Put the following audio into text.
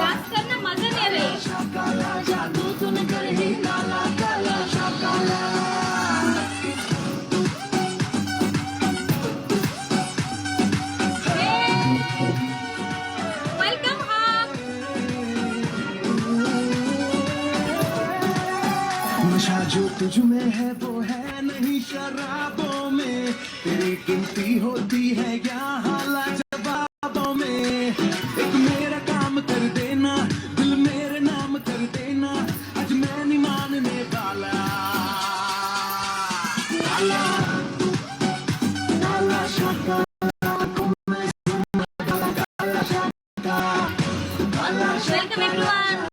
Dance करना मजा ले रही वेलकम होम नशा जो तुझ में है वो है नहीं शराबों में, तेरी गिनती होती है यहाँ लाजवाबों में। एक मेरा काम कर देना, दिल मेरे नाम कर देना, आज मैं नहीं मानने वाला। काला काला शाका वेलकम एवरीवन